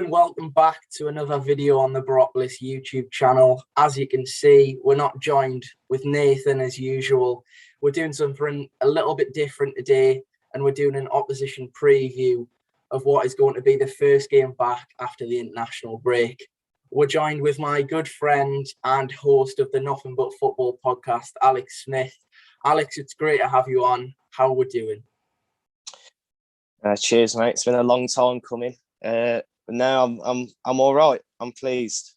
everyone, welcome back to another video on the Broccoli's YouTube channel. As you can see, we're not joined with Nathan as usual. We're doing something a little bit different today, and we're doing an opposition preview of what is going to be the first game back after the international break. We're joined with my good friend and host of the Nothing But Football podcast, Alex Smith. Alex, it's great to have you on. How are we doing? Cheers, mate. It's been a long time coming. No, I'm all right. I'm pleased.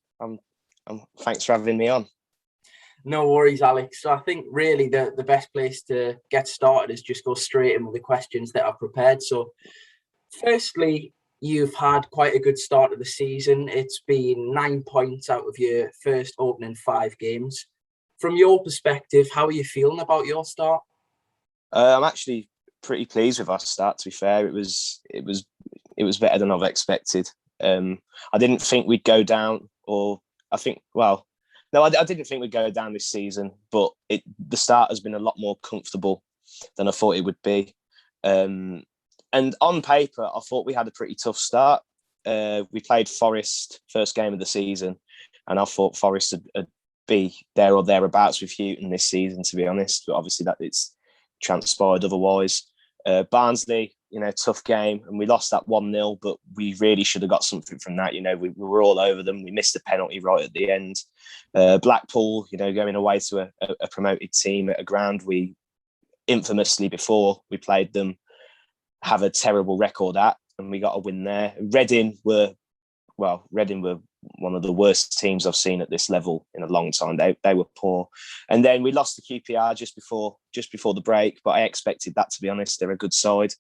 Thanks for having me on. No worries, Alex. So I think really the best place to get started is just go straight in with the questions that are prepared. So firstly, you've had quite a good start of the season. It's been 9 points out of your first opening 5 games. From your perspective, how are you feeling about your start? I'm actually pretty pleased with our start, to be fair. It was better than I've expected. I didn't think we'd go down, I didn't think we'd go down this season, but the start has been a lot more comfortable than I thought it would be. And on paper, I thought we had a pretty tough start. We played Forest first game of the season, and I thought Forest would be there or thereabouts with Houghton this season, to be honest. But obviously that it's transpired otherwise. Barnsley, tough game, and we lost that 1-0, but we really should have got something from that. We were all over them. We missed a penalty right at the end. Blackpool, going away to a promoted team at a ground we infamously, before we played them, have a terrible record at, and we got a win there. Reading were one of the worst teams I've seen at this level in a long time. They were poor. And then we lost to QPR just before the break, but I expected that, to be honest. They're a good side.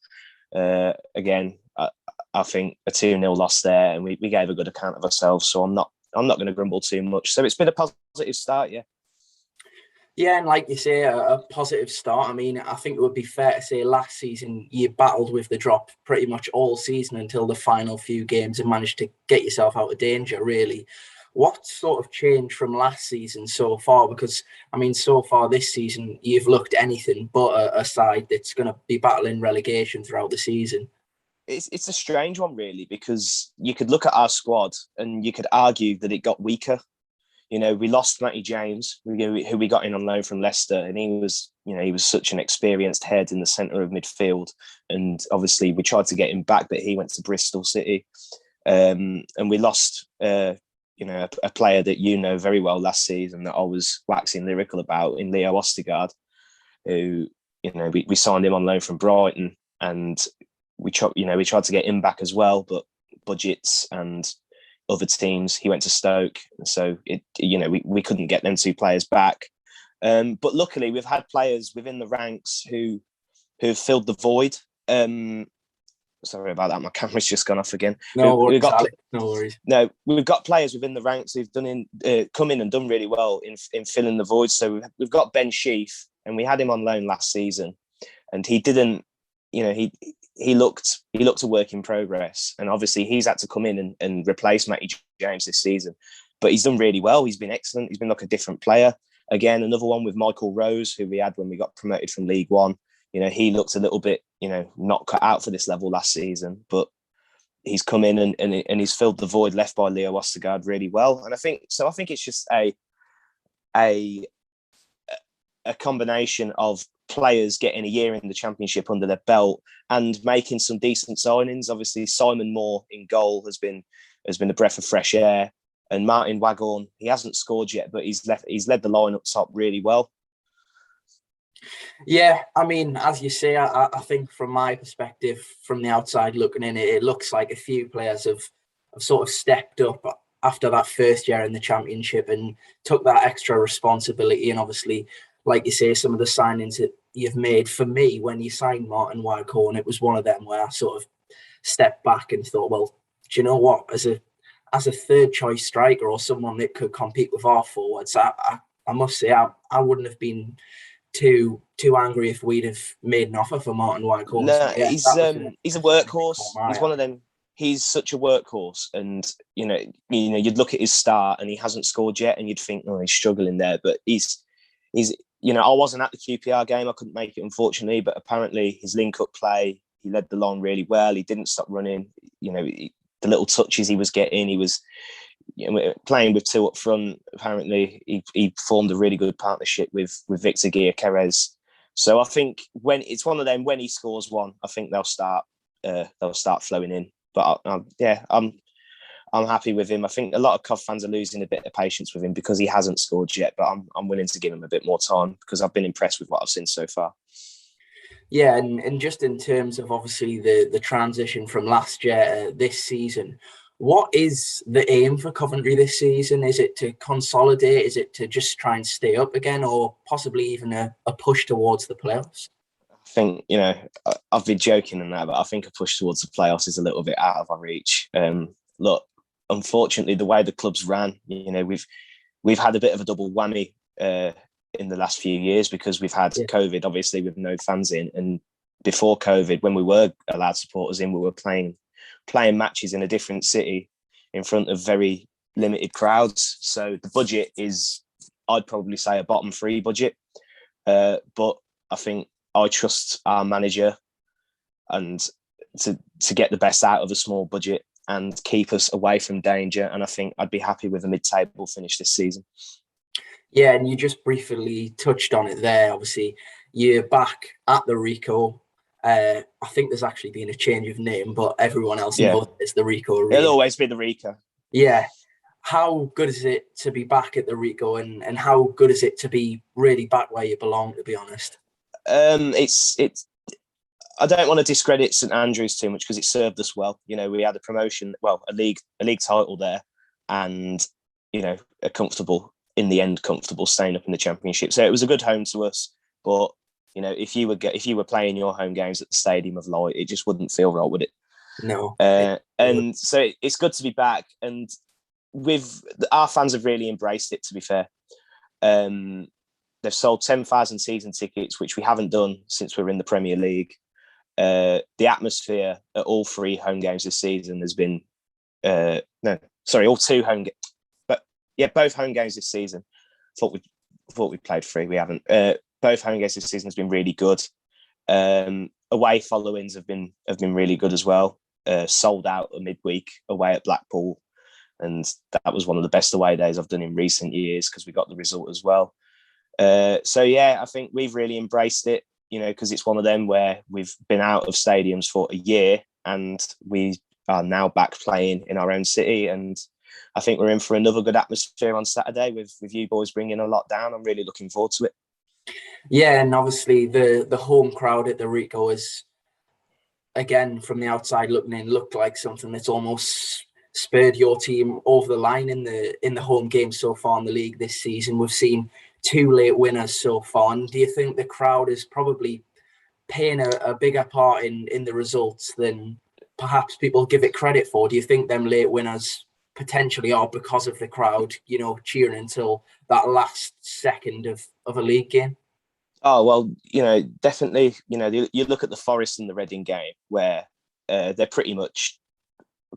Again, I think a 2-0 loss there, and we gave a good account of ourselves, so I'm not going to grumble too much. So it's been a positive start, yeah. Yeah, and like you say, a positive start. I mean, I think it would be fair to say last season you battled with the drop pretty much all season until the final few games and managed to get yourself out of danger, really. What sort of changed from last season so far? Because, I mean, so far this season, you've looked anything but a side that's going to be battling relegation throughout the season. It's a strange one, really, because you could look at our squad and you could argue that it got weaker. We lost Matty James, who we got in on loan from Leicester, and he was such an experienced head in the centre of midfield. And obviously, we tried to get him back, but he went to Bristol City. And we lost, a player that very well last season that I was waxing lyrical about in Leo Ostigard, who we signed him on loan from Brighton, and we tried to get him back as well, but budgets and other teams. He went to Stoke, so we couldn't get them 2 players back. But luckily, we've had players within the ranks who've filled the void. Sorry about that. My camera's just gone off again. No worries. No, we've got players within the ranks who've come in and done really well in filling the void. So we've got Ben Sheaf, and we had him on loan last season, and he didn't. He looked a work in progress, and obviously he's had to come in and replace Matty James this season. But he's done really well. He's been excellent. He's been like a different player. Again, another one with Michael Rose, who we had when we got promoted from League One. He looked a little bit, not cut out for this level last season, but he's come in and he's filled the void left by Leo Ostigard really well. And I think it's just a combination of players getting a year in the Championship under their belt and making some decent signings. Obviously, Simon Moore in goal has been a breath of fresh air, and Martin Waghorn, he hasn't scored yet, but he's led the line up top really well. Yeah, I mean, as you say, I think from my perspective, from the outside looking in, it looks like a few players have sort of stepped up after that first year in the Championship and took that extra responsibility. And obviously, like you say, some of the signings that you've made, for me, when you signed Martin Waghorn, it was one of them where I sort of stepped back and thought, well, do you know what? As a third choice striker or someone that could compete with our forwards, I must say I wouldn't have been too angry if we'd have made an offer for Martin Waghorn. No, so, yeah, he's a workhorse. He's one of them. He's such a workhorse, and you'd look at his start and he hasn't scored yet, and you'd think, oh, he's struggling there, but he's. I wasn't at the QPR game. I couldn't make it, unfortunately, but apparently his link-up play, he led the line really well. He didn't stop running. the little touches he was getting. He was playing with two up front. Apparently, he formed a really good partnership with Victor Gyökeres. So I think when it's one of them, when he scores one, I think they'll start flowing in. But I'm happy with him. I think a lot of Cov fans are losing a bit of patience with him because he hasn't scored yet. But I'm willing to give him a bit more time because I've been impressed with what I've seen so far. Yeah, and just in terms of obviously the transition from last year this season, what is the aim for Coventry this season? Is it to consolidate? Is it to just try and stay up again, or possibly even a push towards the playoffs? I think, I've been joking and that, but I think a push towards the playoffs is a little bit out of our reach. Look, unfortunately, the way the club's ran, we've had a bit of a double whammy in the last few years because we've had COVID, obviously, with no fans in. And before COVID, when we were allowed supporters in, we were playing matches in a different city in front of very limited crowds. So the budget is, I'd probably say, a bottom three budget. But I think I trust our manager and to get the best out of a small budget and keep us away from danger. And I think I'd be happy with a mid-table finish this season. Yeah, and you just briefly touched on it there. Obviously, you're back at the Rico. I think there's actually been a change of name, but everyone else knows it's the Rico Arena. It'll always be the Rico. Yeah. How good is it to be back at the Rico, and how good is it to be really back where you belong, to be honest? It's I don't want to discredit St Andrews too much because it served us well. We had a promotion, a league title there, and a comfortable staying up in the Championship. So it was a good home to us. But if you were playing your home games at the Stadium of Light, it just wouldn't feel right, would it? No. And so it's good to be back, and our fans have really embraced it. To be fair, they've sold 10,000 season tickets, which we haven't done since we were in the Premier League. The atmosphere at all three home games this season has been all two home games. But yeah, both home games this season. Thought we played three. We haven't. Both home games this season has been really good. Away followings have been really good as well. Sold out a midweek away at Blackpool, and that was one of the best away days I've done in recent years because we got the result as well. So yeah, I think we've really embraced it, because it's one of them where we've been out of stadiums for a year and we are now back playing in our own city. And I think we're in for another good atmosphere on Saturday with you boys bringing a lot down. I'm really looking forward to it. Yeah, and obviously the home crowd at the Rico is, again, from the outside looking in, looked like something that's almost spurred your team over the line in the home games so far in the league this season. We've seen 2 late winners so far. And do you think the crowd is probably playing a bigger part in the results than perhaps people give it credit for? Do you think them late winners potentially are because of the crowd, cheering until that last second of a league game? Oh, well, definitely, you look at the Forest and the Reading game where they're pretty much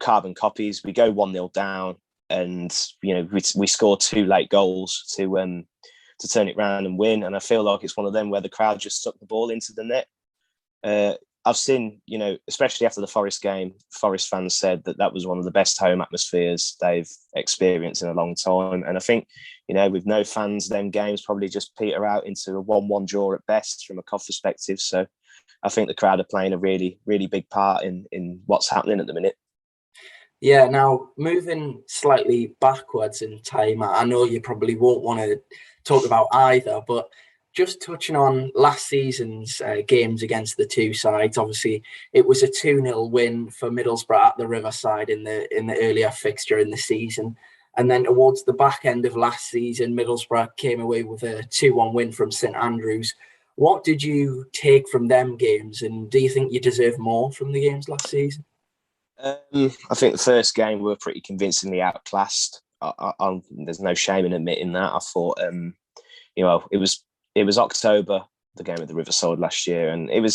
carbon copies. We go 1-0 down and, we score 2 late goals to turn it round and win. And I feel like it's one of them where the crowd just stuck the ball into the net. I've seen, especially after the Forest game, Forest fans said that was one of the best home atmospheres they've experienced in a long time. And I think, with no fans, them games probably just peter out into a 1-1 draw at best from a Cov perspective. So I think the crowd are playing a really, really big part in what's happening at the minute. Yeah, now moving slightly backwards in time, I know you probably won't want to talk about either, but just touching on last season's games against the two sides. Obviously, it was a 2-0 win for Middlesbrough at the Riverside in the earlier fixture in the season. And then towards the back end of last season, Middlesbrough came away with a 2-1 win from St Andrews. What did you take from them games? And do you think you deserve more from the games last season? I think the first game we were pretty convincingly outclassed. There's no shame in admitting that. I thought, it was October, the game at the Riverside last year, and we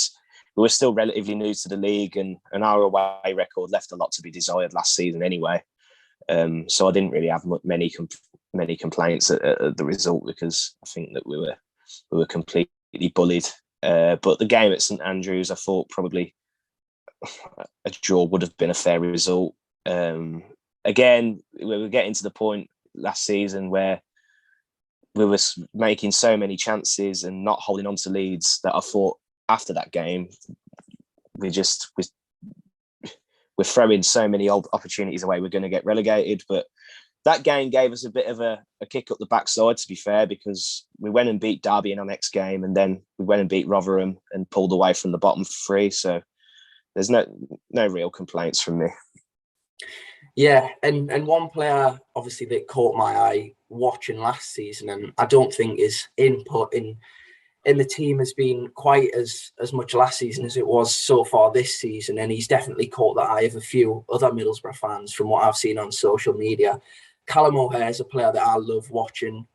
were still relatively new to the league, and our away record left a lot to be desired last season anyway. So I didn't really have many complaints at the result because I think that we were completely bullied. But the game at St Andrews, I thought probably a draw would have been a fair result. Again, we were getting to the point last season where we were making so many chances and not holding on to leads that I thought after that game, we're throwing so many old opportunities away. We're going to get relegated. But that game gave us a bit of a kick up the backside, to be fair, because we went and beat Derby in our next game, and then we went and beat Rotherham and pulled away from the bottom three. So there's no real complaints from me. Yeah, and one player obviously that caught my eye watching last season, and I don't think his input in the team has been quite as much last season as it was so far this season, and he's definitely caught the eye of a few other Middlesbrough fans from what I've seen on social media. Callum O'Hare is a player that I love watching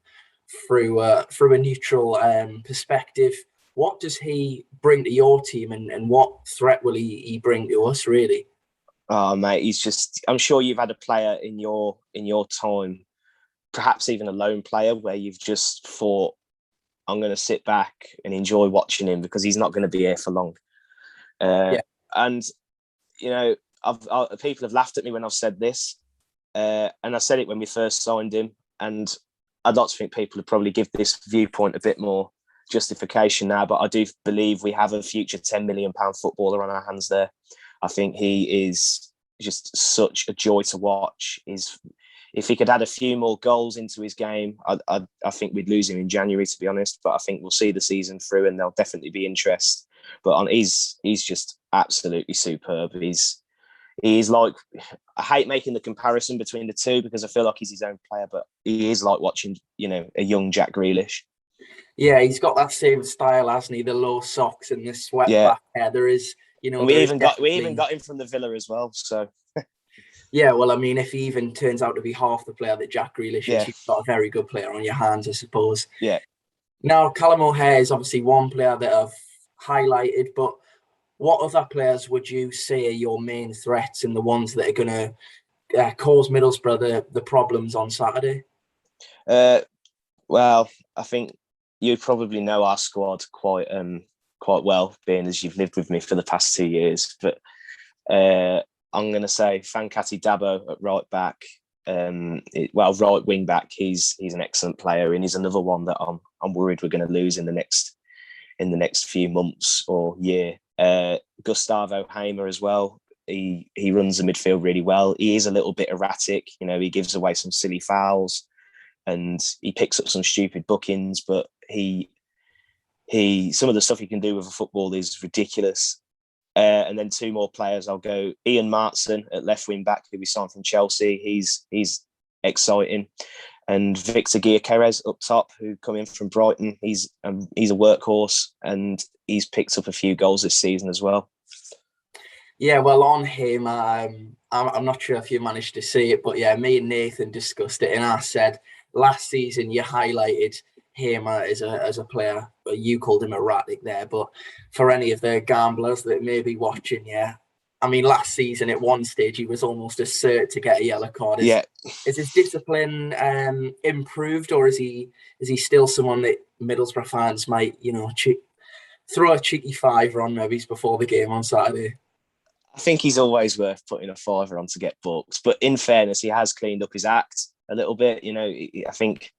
through a neutral perspective. What does he bring to your team, and what threat will he bring to us, really? Oh, mate, he's just... I'm sure you've had a player in your time, perhaps even a lone player, where you've just thought, I'm going to sit back and enjoy watching him because he's not going to be here for long. Yeah. And, you know, people have laughed at me when I've said this. And I said it when we first signed him. And I'd like to think people would probably give this viewpoint a bit more justification now. But I do believe we have a future £10 million footballer on our hands there. I think he is just such a joy to watch. If he could add a few more goals into his game, I think we'd lose him in January, to be honest. But I think we'll see the season through, and there'll definitely be interest. But he's just absolutely superb. He's like... I hate making the comparison between the two because I feel like he's his own player, but he is like watching, a young Jack Grealish. Yeah, he's got that same style, hasn't he? The low socks and the swept back hair. There is, and we even got him from the Villa as well. So. Yeah, well, I mean, if he even turns out to be half the player that Jack Grealish is, you've got a very good player on your hands, I suppose. Yeah. Now, Callum O'Hare is obviously one player that I've highlighted, but what other players would you say are your main threats and the ones that are going to cause Middlesbrough the problems on Saturday? Well, I think you probably know our squad quite well, being as you've lived with me for the past 2 years. But I'm going to say Fankati Dabo at right back. Right wing back. He's an excellent player, and he's another one that I'm worried we're going to lose in the next few months or year. Gustavo Hamer as well. He runs the midfield really well. He is a little bit erratic. He gives away some silly fouls, and he picks up some stupid bookings. But he some of the stuff he can do with a football is ridiculous. And then two more players. I'll go Ian Martson at left wing back, who we signed from Chelsea. He's exciting. And Victor Gyökeres up top, who come in from Brighton. He's a workhorse, and he's picked up a few goals this season as well. Yeah, well, on him, I'm not sure if you managed to see it, but yeah, me and Nathan discussed it, and I said last season you highlighted him as a player. You called him erratic there, but for any of the gamblers that may be watching, I mean, last season at one stage he was almost a cert to get a yellow card. Is his discipline improved, or is he still someone that Middlesbrough fans might throw a cheeky fiver on maybe before the game on Saturday? I think he's always worth putting a fiver on to get booked. But in fairness, he has cleaned up his act a little bit. I think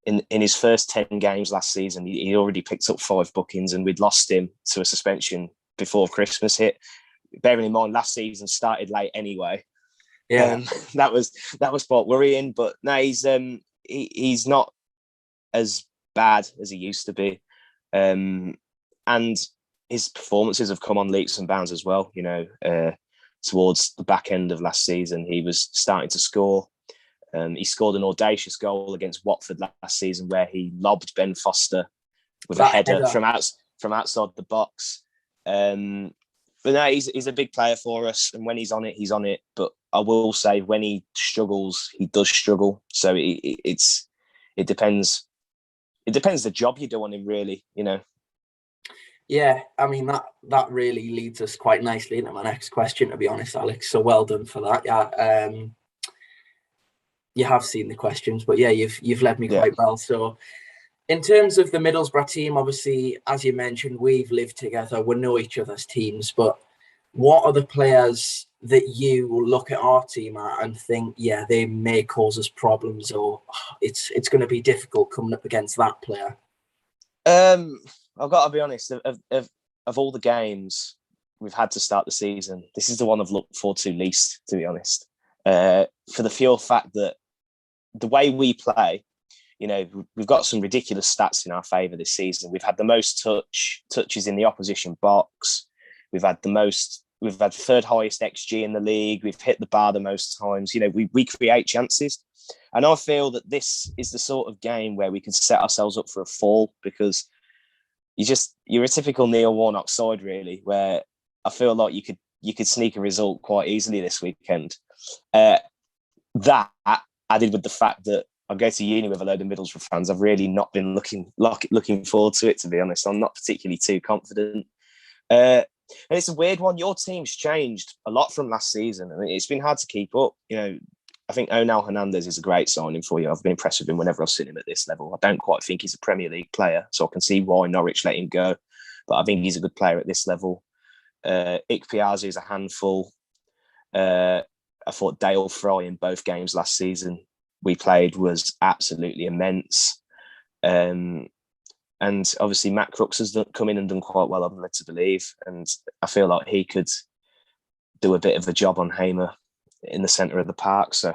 in his first 10 games last season, he already picked up 5 bookings, and we'd lost him to a suspension before Christmas hit. Bearing in mind, last season started late anyway. Yeah, that was quite worrying. But no, he's not as bad as he used to be, and his performances have come on leaps and bounds as well. Towards the back end of last season, he was starting to score. He scored an audacious goal against Watford last season, where he lobbed Ben Foster with a header from outside the box. But no, he's a big player for us, and when he's on it, he's on it. But I will say, when he struggles, he does struggle. So it depends. It depends the job you do on him, really. Yeah, I mean that really leads us quite nicely into my next question, to be honest, Alex. So well done for that. Yeah, you have seen the questions, but yeah, you've led me quite well. So, in terms of the Middlesbrough team, obviously, as you mentioned, we've lived together. We know each other's teams, but what are the players that you look at our team and think, yeah, they may cause us problems, or it's going to be difficult coming up against that player? I've got to be honest. Of all the games we've had to start the season, this is the one I've looked forward to least, to be honest. For the pure fact that the way we play, we've got some ridiculous stats in our favour this season. We've had the most touches in the opposition box. We've had third highest XG in the league. We've hit the bar the most times. We create chances. And I feel that this is the sort of game where we could set ourselves up for a fall, because you're a typical Neil Warnock side, really, where I feel like you could sneak a result quite easily this weekend. That added with the fact that I go to uni with a load of Middlesbrough fans, I've really not been looking forward to it, to be honest. I'm not particularly too confident. And it's a weird one. Your team's changed a lot from last season. I mean, it's been hard to keep up. I think Onal Hernandez is a great signing for you. I've been impressed with him whenever I've seen him at this level. I don't quite think he's a Premier League player, so I can see why Norwich let him go. But I think he's a good player at this level. Ikpeazu is a handful. I thought Dale Fry in both games last season we played was absolutely immense. And obviously Matt Crooks has come in and done quite well, I'm led to believe. And I feel like he could do a bit of a job on Hamer in the centre of the park. So,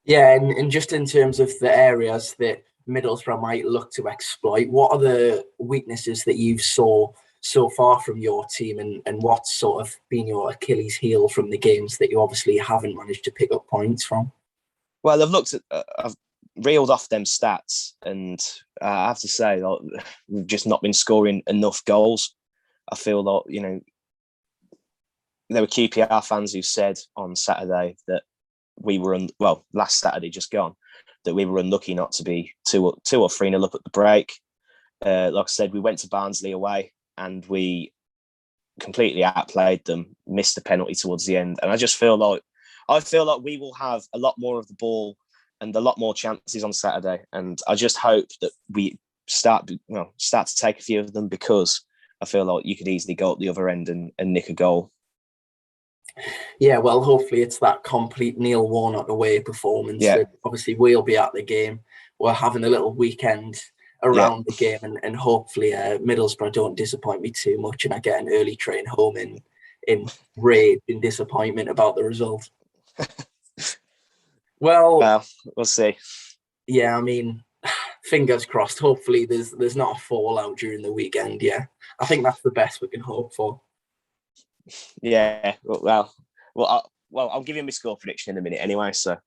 yeah, and just in terms of the areas that Middlesbrough might look to exploit, what are the weaknesses that you've saw so far from your team, and what's sort of been your Achilles heel from the games that you obviously haven't managed to pick up points from? Well, I've reeled off them stats, and I have to say, like, we've just not been scoring enough goals. I feel like, there were QPR fans who said on Saturday that we were last Saturday just gone, that we were unlucky not to be 2 or 3-0 up at the break. Like I said, we went to Barnsley away and we completely outplayed them, missed the penalty towards the end, and I feel like we will have a lot more of the ball and a lot more chances on Saturday. And I just hope that we start to take a few of them, because I feel like you could easily go up the other end and nick a goal. Yeah, well, hopefully it's that complete Neil Warnock away performance. Yeah. Obviously, we'll be at the game. We're having a little weekend around the game, and hopefully Middlesbrough don't disappoint me too much and I get an early train home in rage and disappointment about the result. Well, we'll see. Yeah, I mean, fingers crossed. Hopefully there's not a fallout during the weekend. Yeah, I think that's the best we can hope for. Yeah, well, I'll give you my score prediction in a minute anyway. So,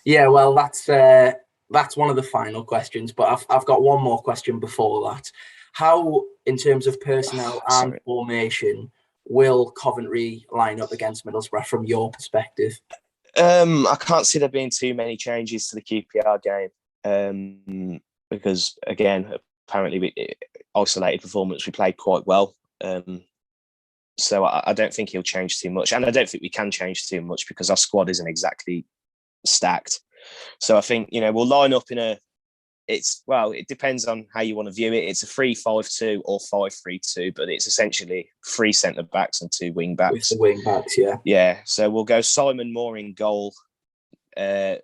yeah, well, that's one of the final questions, but I've got one more question before that. How, in terms of personnel and formation, will Coventry line up against Middlesbrough from your perspective? I can't see there being too many changes to the QPR game, because again, apparently isolated performance, we played quite well. So I don't think he'll change too much, and I don't think we can change too much because our squad isn't exactly stacked. So I think we'll line up in it depends on how you want to view it. It's a 3-5-2 or 5-3-2, but it's essentially 3 centre backs and 2 wing backs. With the wing backs, yeah. Yeah. So we'll go Simon Moore in goal. I'd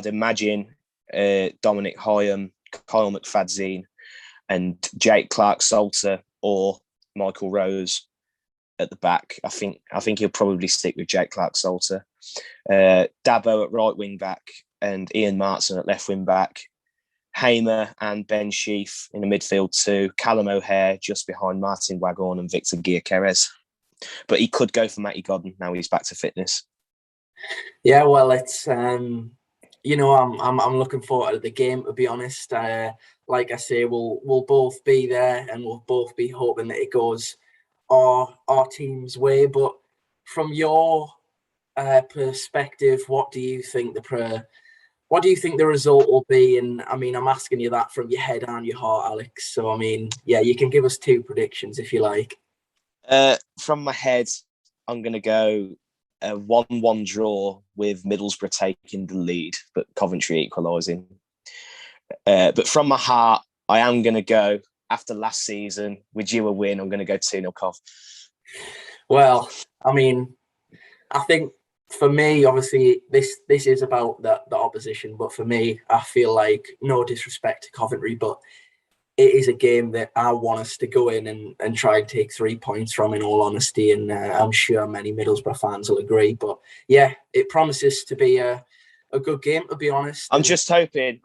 imagine Dominic Hyam, Kyle McFadzean, and Jake Clark-Salter or Michael Rose at the back. I think he'll probably stick with Jake Clark-Salter. Dabo at right wing back and Ian Martson at left wing back. Hamer and Ben Sheaf in the midfield too. Callum O'Hare just behind Martin Waghorn and Victor Gyökeres. But he could go for Matty Godden now he's back to fitness. Yeah, well, it's I'm looking forward to the game, to be honest. Like I say, we'll both be there and we'll both be hoping that it goes our team's way. But from your perspective, what do you think the result will be? And I mean, I'm asking you that from your head and your heart, Alex. So I mean, yeah, you can give us 2 predictions if you like. From my head, I'm going to go a 1-1 draw with Middlesbrough taking the lead, but Coventry equalising. But from my heart, I am going to go, after last season, with you a win, I'm going to go 2-0 Cov. Well, I mean, I think for me, obviously, this is about the opposition, but for me, I feel like, no disrespect to Coventry, but it is a game that I want us to go in and try and take 3 points from, in all honesty, and I'm sure many Middlesbrough fans will agree. But yeah, it promises to be a good game, to be honest. I'm just hoping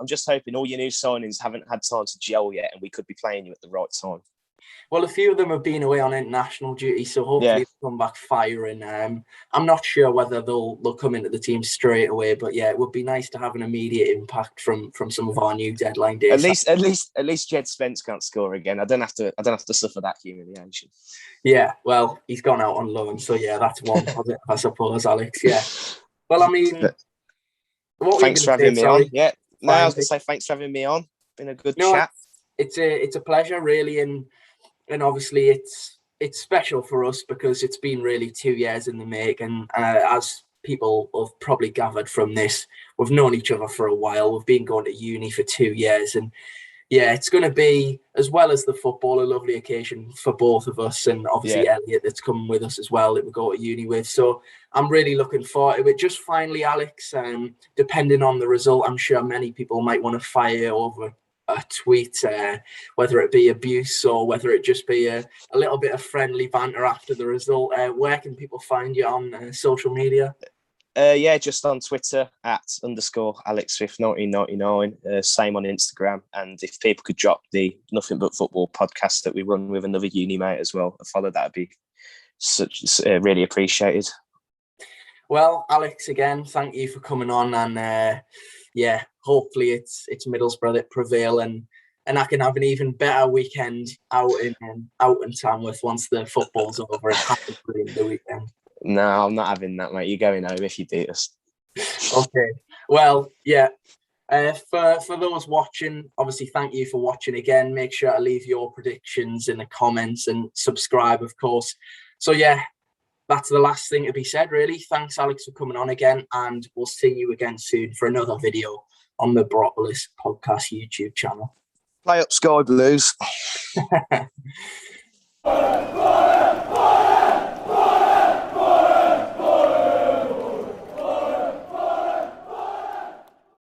all your new signings haven't had time to gel yet, and we could be playing you at the right time. Well, a few of them have been away on international duty, so hopefully they'll come back firing. I'm not sure whether they'll come into the team straight away, but yeah, it would be nice to have an immediate impact from some of our new deadline days. At least Jed Spence can't score again. I don't have to suffer that humiliation. Yeah, well, he's gone out on loan, so yeah, that's one positive, I suppose, Alex. Yeah. Well, I mean, thanks for having me on. Yeah, no, I was going to say thanks for having me on. Been a good chat. It's a pleasure, really, and obviously it's special for us because it's been really 2 years in the make, and as people have probably gathered from this, we've known each other for a while. We've been going to uni for 2 years, and yeah, it's going to be, as well as the football, a lovely occasion for both of us, and obviously Elliot that's coming with us as well that we go to uni with. So I'm really looking forward to it. Just finally, Alex, depending on the result, I'm sure many people might want to fire over a tweet, whether it be abuse or whether it just be a little bit of friendly banter after the result. Where can people find you on social media? Just on Twitter @_AlexSwift1999. Same on Instagram. And if people could drop the Nothing But Football podcast that we run with another uni mate as well, a follow, that'd be really appreciated. Well, Alex, again, thank you for coming on, and hopefully it's Middlesbrough that prevail, and I can have an even better weekend out in Tamworth once the football's over. It's happy for the weekend. No, I'm not having that, mate. You're going home if you beat us. Okay. Well, yeah. For those watching, obviously, thank you for watching again. Make sure to leave your predictions in the comments and subscribe, of course. So, yeah, that's the last thing to be said, really. Thanks, Alex, for coming on again, and we'll see you again soon for another video on the Bropolis Podcast YouTube channel. Play up Sky Blues.